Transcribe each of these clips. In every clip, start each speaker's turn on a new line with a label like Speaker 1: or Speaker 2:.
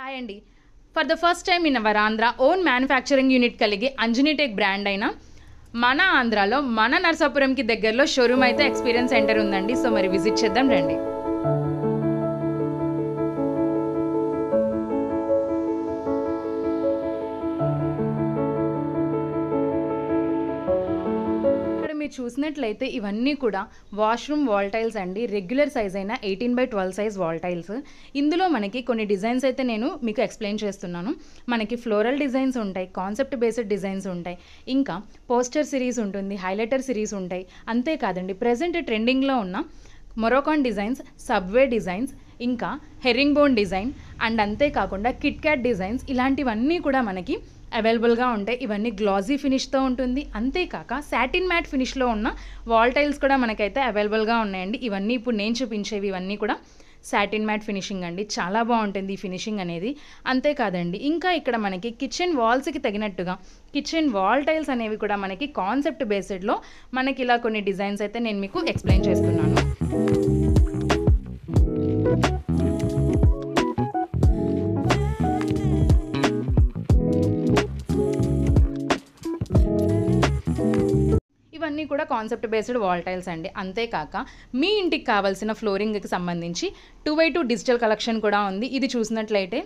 Speaker 1: Hi అండి. For the first time in our Andhra own manufacturing unit కలిగి అంజనీటెక్ brand అయిన మన ఆంధ్రాలో మన నరసాపురంకి దగ్గరలో షోరూమ్ అయితే ఎక్స్పీరియన్స్ సెంటర్ ఉందండి. సో మరి విజిట్ చేద్దాం రండి. మీరు చూసినట్లయితే ఇవన్నీ కూడా వాష్రూమ్ వాల్ టైల్స్ అండి. రెగ్యులర్ సైజ్ అయిన 18x12 సైజ్ వాల్ టైల్స్. ఇందులో మనకి కొన్ని డిజైన్స్ అయితే నేను మీకు ఎక్స్ప్లెయిన్ చేస్తున్నాను. మనకి ఫ్లోరల్ డిజైన్స్ ఉంటాయి, కాన్సెప్ట్ బేస్డ్ డిజైన్స్ ఉంటాయి, ఇంకా పోస్టర్ సిరీస్ ఉంటుంది, హైలైటర్ సిరీస్ ఉంటాయి. అంతేకాదండి ప్రజెంట్ ట్రెండింగ్లో ఉన్న మొరోకాన్ డిజైన్స్, సబ్వే డిజైన్స్, ఇంకా హెరింగ్ బోన్ డిజైన్ అండ్ అంతేకాకుండా కిట్ క్యాట్ డిజైన్స్ ఇలాంటివన్నీ కూడా మనకి అవైలబుల్గా ఉంటాయి. ఇవన్నీ గ్లాజీ ఫినిష్తో ఉంటుంది. అంతేకాక సాటిన్ మ్యాట్ ఫినిష్లో ఉన్న వాల్ టైల్స్ కూడా మనకైతే అవైలబుల్గా ఉన్నాయండి. ఇవన్నీ ఇప్పుడు నేను చూపించేవి ఇవన్నీ కూడా సాటిన్ మ్యాట్ ఫినిషింగ్ అండి. చాలా బాగుంటుంది ఈ ఫినిషింగ్ అనేది. అంతేకాదండి ఇంకా ఇక్కడ మనకి కిచెన్ వాల్స్కి తగినట్టుగా కిచెన్ వాల్ టైల్స్ అనేవి కూడా మనకి కాన్సెప్ట్ బేస్డ్లో మనకి ఇలా కొన్ని డిజైన్స్ అయితే నేను మీకు ఎక్స్ప్లెయిన్ చేస్తున్నాను. ఇవన్నీ కూడా కాన్సెప్ట్ బేస్డ్ వాల్ టైల్స్ అండి. అంతేకాక మీ ఇంటికి కావాల్సిన ఫ్లోరింగ్కి సంబంధించి 2x2 డిజిటల్ కలెక్షన్ కూడా ఉంది. ఇది చూసినట్లయితే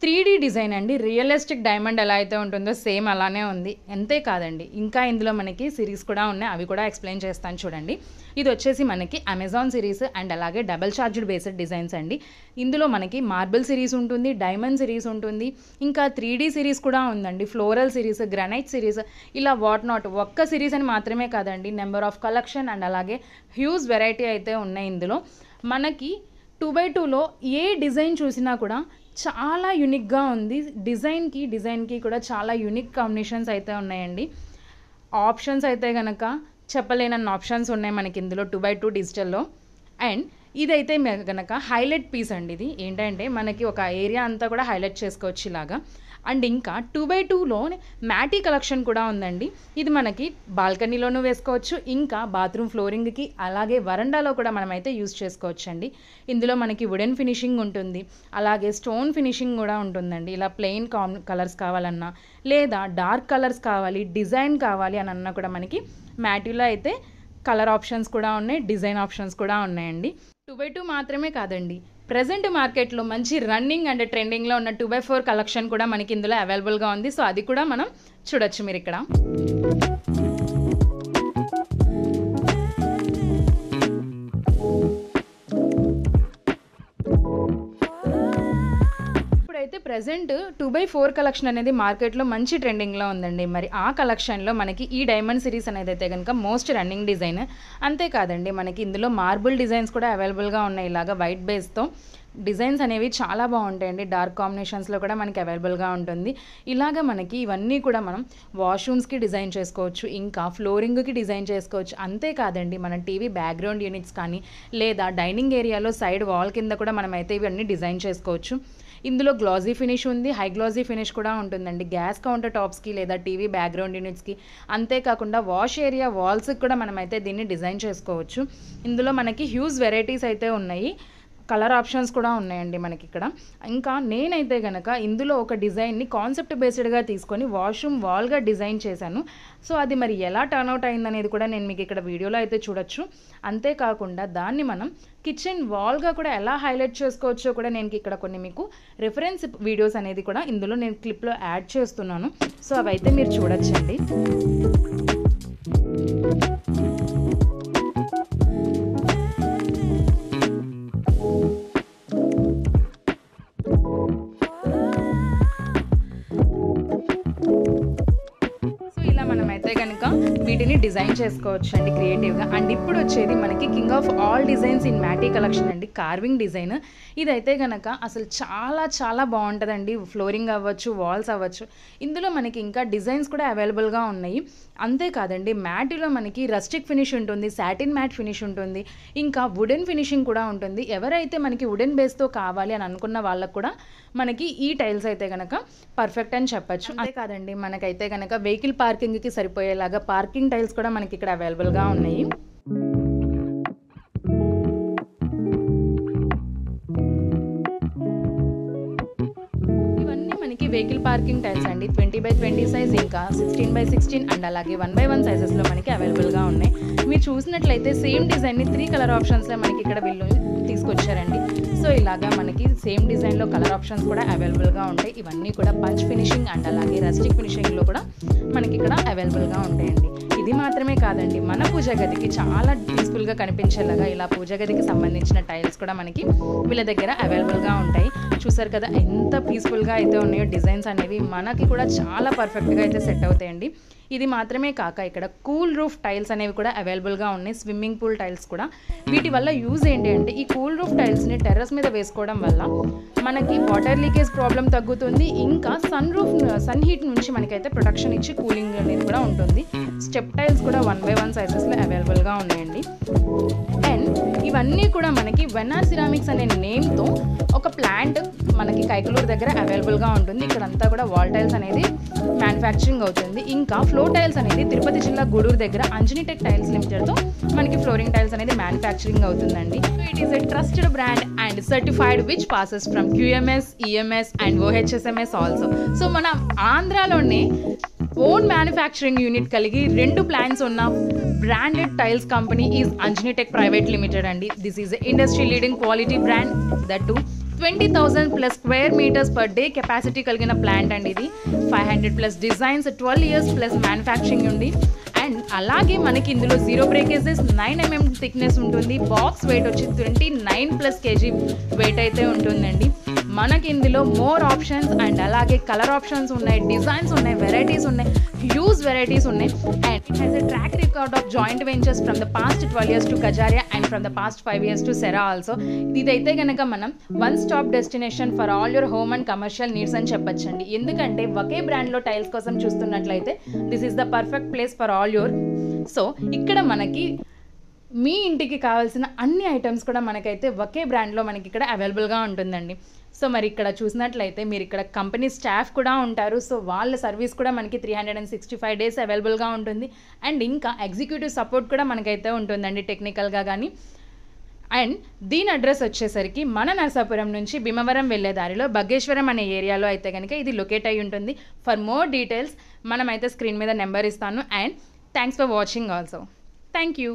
Speaker 1: 3D డిజైన్ అండి. రియలిస్టిక్ డైమండ్ ఎలా అయితే ఉంటుందో సేమ్ అలానే ఉంది. అంతేకాదండి ఇంకా ఇందులో మనకి సిరీస్ కూడా ఉన్నాయి, అవి కూడా ఎక్స్ప్లెయిన్ చేస్తాను చూడండి. ఇది వచ్చేసి మనకి అమెజాన్ సిరీస్ అండ్ అలాగే డబల్ చార్జ్డ్ బేస్డ్ డిజైన్స్ అండి. ఇందులో మనకి మార్బుల్ సిరీస్ ఉంటుంది, డైమండ్ సిరీస్ ఉంటుంది, ఇంకా 3D సిరీస్ కూడా ఉందండి, ఫ్లోరల్ సిరీస్, గ్రానైట్ సిరీస్, ఇలా వాట్ నాట్. ఒక్క సిరీస్ అని మాత్రమే కాదండి, నెంబర్ ఆఫ్ కలెక్షన్ అండ్ అలాగే హ్యూజ్ వెరైటీ అయితే ఉన్నాయి. ఇందులో మనకి 2x2లో ఏ డిజైన్ చూసినా కూడా చాలా యూనిక్గా ఉంది. డిజైన్కి కూడా చాలా యూనిక్ కాంబినేషన్స్ అయితే ఉన్నాయండి. ఆప్షన్స్ అయితే కనుక చెప్పలేనన్న ఆప్షన్స్ ఉన్నాయి మనకి ఇందులో 2x2 డిజిటల్లో. అండ్ ఇదైతే కనుక హైలైట్ పీస్ అండి. ఇది ఏంటంటే మనకి ఒక ఏరియా అంతా కూడా హైలైట్ చేసుకోవచ్చు ఇలాగా. అండ్ ఇంకా 2x2లో మ్యాటీ కలెక్షన్ కూడా ఉందండి. ఇది మనకి బాల్కనీలోనూ వేసుకోవచ్చు, ఇంకా బాత్రూమ్ ఫ్లోరింగ్కి అలాగే వరండాలో కూడా మనమైతే యూజ్ చేసుకోవచ్చు అండి. ఇందులో మనకి వుడెన్ ఫినిషింగ్ ఉంటుంది, అలాగే స్టోన్ ఫినిషింగ్ కూడా ఉంటుందండి. ఇలా ప్లెయిన్ కలర్స్ కావాలన్నా లేదా డార్క్ కలర్స్ కావాలి, డిజైన్ కావాలి అని అన్నా కూడా మనకి మ్యాటీలో అయితే కలర్ ఆప్షన్స్ కూడా ఉన్నాయి, డిజైన్ ఆప్షన్స్ కూడా ఉన్నాయండి. 2x2 మాత్రమే కాదండి, ప్రజెంట్ మార్కెట్లో మంచి రన్నింగ్ అండ్ ట్రెండింగ్లో ఉన్న 2x4 కలెక్షన్ కూడా మనకి ఇందులో అవైలబుల్గా ఉంది. సో అది కూడా మనం చూడొచ్చు మీరు ఇక్కడ. అయితే ప్రజెంట్ 2x4 కలెక్షన్ అనేది మార్కెట్లో మంచి ట్రెండింగ్లో ఉందండి. మరి ఆ కలెక్షన్లో మనకి ఈ డైమండ్ సిరీస్ అనేది అయితే కనుక మోస్ట్ రన్నింగ్ డిజైన్. అంతేకాదండి మనకి ఇందులో మార్బుల్ డిజైన్స్ కూడా అవైలబుల్గా ఉన్నాయి. ఇలాగా వైట్ బేస్తో డిజైన్స్ అనేవి చాలా బాగుంటాయండి. డార్క్ కాంబినేషన్స్లో కూడా మనకి అవైలబుల్గా ఉంటుంది. ఇలాగ మనకి ఇవన్నీ కూడా మనం వాష్రూమ్స్కి డిజైన్ చేసుకోవచ్చు, ఇంకా ఫ్లోరింగ్కి డిజైన్ చేసుకోవచ్చు. అంతేకాదండి మన టీవీ బ్యాక్గ్రౌండ్ యూనిట్స్ కానీ లేదా డైనింగ్ ఏరియాలో సైడ్ వాల్ కింద కూడా మనమైతే ఇవన్నీ డిజైన్ చేసుకోవచ్చు. ఇందులో గ్లాజీ ఫినిష్ ఉంది, హై గ్లాజీ ఫినిష్ కూడా ఉంటుందండి గ్యాస్ కౌంటర్ టాప్స్కి లేదా టీవీ బ్యాక్గ్రౌండ్ యూనిట్స్కి. అంతేకాకుండా వాష్ ఏరియా వాల్స్కి కూడా మనమైతే దీన్ని డిజైన్ చేసుకోవచ్చు. ఇందులో మనకి హ్యూజ్ వెరైటీస్ అయితే ఉన్నాయి, కలర్ ఆప్షన్స్ కూడా ఉన్నాయండి మనకి ఇక్కడ. ఇంకా నేనైతే కనుక ఇందులో ఒక డిజైన్ని కాన్సెప్ట్ బేస్డ్గా తీసుకొని వాష్రూమ్ వాల్గా డిజైన్ చేశాను. సో అది మరి ఎలా టర్న్అవుట్ అయిందనేది కూడా నేను మీకు ఇక్కడ వీడియోలో అయితే చూడొచ్చు. అంతేకాకుండా దాన్ని మనం కిచెన్ వాల్గా కూడా ఎలా హైలైట్ చేసుకోవచ్చో కూడా నేను ఇక్కడ కొన్ని మీకు రిఫరెన్స్ వీడియోస్ అనేది కూడా ఇందులో నేను క్లిప్లో యాడ్ చేస్తున్నాను. సో అవైతే మీరు చూడొచ్చండి. మనమైతే కనుక వీటిని డిజైన్ చేసుకోవచ్చు అండి క్రియేటివ్గా. అండ్ ఇప్పుడు వచ్చేది మనకి king of all designs in మ్యాటీ collection అండి, కార్వింగ్ డిజైన్. ఇదైతే కనుక అసలు చాలా చాలా బాగుంటుందండి. ఫ్లోరింగ్ అవ్వచ్చు, వాల్స్ అవ్వచ్చు. ఇందులో మనకి ఇంకా డిజైన్స్ కూడా అవైలబుల్గా ఉన్నాయి. అంతేకాదండి మ్యాటీలో మనకి రస్టిక్ ఫినిష్ ఉంటుంది, సాటిన్ మ్యాట్ ఫినిష్ ఉంటుంది, ఇంకా వుడెన్ ఫినిషింగ్ కూడా ఉంటుంది. ఎవరైతే మనకి వుడెన్ బేస్తో కావాలి అని అనుకున్న వాళ్ళకు కూడా మనకి ఈ టైల్స్ అయితే కనుక పర్ఫెక్ట్ అని చెప్పచ్చు. అంతేకాదండి మనకైతే కనుక వెహికల్ పార్కింగ్కి సరిపోయేలాగా పార్కింగ్ టైల్స్ కూడా మనకి ఇక్కడ అవైలబుల్గా ఉన్నాయి. వెహికల్ పార్కింగ్ టైల్స్ అండి 20x20 సైజ్, ఇంకా 16x16 అండ్ అలాగే 1x1 సైజెస్లో మనకి అవైలబుల్గా ఉన్నాయి. మీరు చూసినట్లయితే సేమ్ డిజైన్ని 3 కలర్ ఆప్షన్స్లో మనకి ఇక్కడ వీళ్ళు తీసుకొచ్చారండి. సో ఇలాగా మనకి సేమ్ డిజైన్లో కలర్ ఆప్షన్స్ కూడా అవైలబుల్గా ఉంటాయి. ఇవన్నీ కూడా పంచ్ ఫినిషింగ్ అండ్ అలాగే రస్టిక్ ఫినిషింగ్లో కూడా మనకి ఇక్కడ అవైలబుల్గా ఉంటాయండి. ఇది మాత్రమే కాదండి, మన పూజా గదికి చాలా పీస్ఫుల్గా కనిపించేలాగా ఇలా పూజా గదికి సంబంధించిన టైల్స్ కూడా మనకి వీళ్ళ దగ్గర అవైలబుల్గా ఉంటాయి. చూసారు కదా ఎంత పీస్ఫుల్గా అయితే ఉన్నాయో, డిజైన్స్ అనేవి మనకి కూడా చాలా పర్ఫెక్ట్గా అయితే సెట్ అవుతాయండి. ఇది మాత్రమే కాక ఇక్కడ కూల్ రూఫ్ టైల్స్ అనేవి కూడా అవైలబుల్గా ఉన్నాయి, స్విమ్మింగ్ పూల్ టైల్స్ కూడా. వీటి వల్ల యూజ్ ఏంటి అంటే ఈ కూల్ రూఫ్ టైల్స్ని టెర్రస్ మీద వేసుకోవడం వల్ల మనకి వాటర్ లీకేజ్ ప్రాబ్లం తగ్గుతుంది, ఇంకా సన్ హీట్ నుంచి మనకైతే ప్రొటెక్షన్ ఇచ్చి కూలింగ్ అనేది కూడా ఉంటుంది. స్టెప్ టైల్స్ కూడా 1x1 సైజెస్లో అవైలబుల్గా ఉన్నాయండి. అండ్ ఇవన్నీ కూడా మనకి వెన్నార్ సిరామిక్స్ అనే నేమ్తో ఒక ప్లాంట్ మనకి కైకలూరు దగ్గర అవైలబుల్గా ఉంటుంది. ఇక్కడంతా కూడా వాల్ టైల్స్ అనేది మ్యానుఫ్యాక్చరింగ్ అవుతుంది. ఇంకా ఫ్లోర్ టైల్స్ అనేది తిరుపతి జిల్లా గూడూరు దగ్గర అంజనీటెక్ టైల్స్ లిమిటెడ్తో మనకి ఫ్లోరింగ్ టైల్స్ అనేది మ్యానుఫ్యాక్చరింగ్ అవుతుందండి. So it is a trusted brand and certified which passes from QMS, EMS and OHSMS also. So మన ఆంధ్రాలోనే ఓన్ మ్యానుఫ్యాక్చరింగ్ యూనిట్ కలిగి 2 ప్లాంట్స్ ఉన్న branded tiles company is Anjanitek private limited అండి. This is industry leading quality brand, that to 20,000+ square meters per day capacity కలిగిన plant అండి ఇది. 500+ designs, 12 years+ manufacturing ఉంది. And అలాగే మనకి ఇందులో 0 బ్రేకేజెస్, 9 mm థిక్నెస్ ఉంటుంది. బాక్స్ వెయిట్ వచ్చి 29+ kg వెయిట్ అయితే ఉంటుందండి. మనకి ఇందులో మోర్ ఆప్షన్స్ అండ్ అలాగే కలర్ ఆప్షన్స్ ఉన్నాయి, డిజైన్స్ ఉన్నాయి, వెరైటీస్ ఉన్నాయి, హ్యూజ్ వెరైటీస్ ఉన్నాయి. And it has a track record of joint ventures from the past 12 years to Kajaria and from the past 5 years to Cera also. ఇదైతే కనుక మనం one stop destination for all your home and commercial needs అని చెప్పొచ్చండి. ఎందుకంటే ఒకే బ్రాండ్లో tiles కోసం చూస్తున్నట్లయితే this is the perfect place for all your. So ఇక్కడ మనకి మీ ఇంటికి కావాల్సిన అన్ని ఐటమ్స్ కూడా మనకైతే ఒకే బ్రాండ్లో మనకి ఇక్కడ అవైలబుల్గా ఉంటుందండి. సో మరి ఇక్కడ చూసినట్లయితే మీరు ఇక్కడ కంపెనీ స్టాఫ్ కూడా ఉంటారు. సో వాళ్ళ సర్వీస్ కూడా మనకి 365 days అవైలబుల్గా ఉంటుంది. అండ్ ఇంకా ఎగ్జిక్యూటివ్ సపోర్ట్ కూడా మనకైతే ఉంటుందండి టెక్నికల్గా కానీ. అండ్ దీని అడ్రస్ వచ్చేసరికి మన నరసాపురం నుంచి భీమవరం వెళ్ళే దారిలో బగ్గేశ్వరం అనే ఏరియాలో అయితే కనుక ఇది లొకేట్ అయి ఉంటుంది. ఫర్ మోర్ డీటెయిల్స్ మనమైతే స్క్రీన్ మీద నెంబర్ ఇస్తాను. And thanks for watching also. Thank you.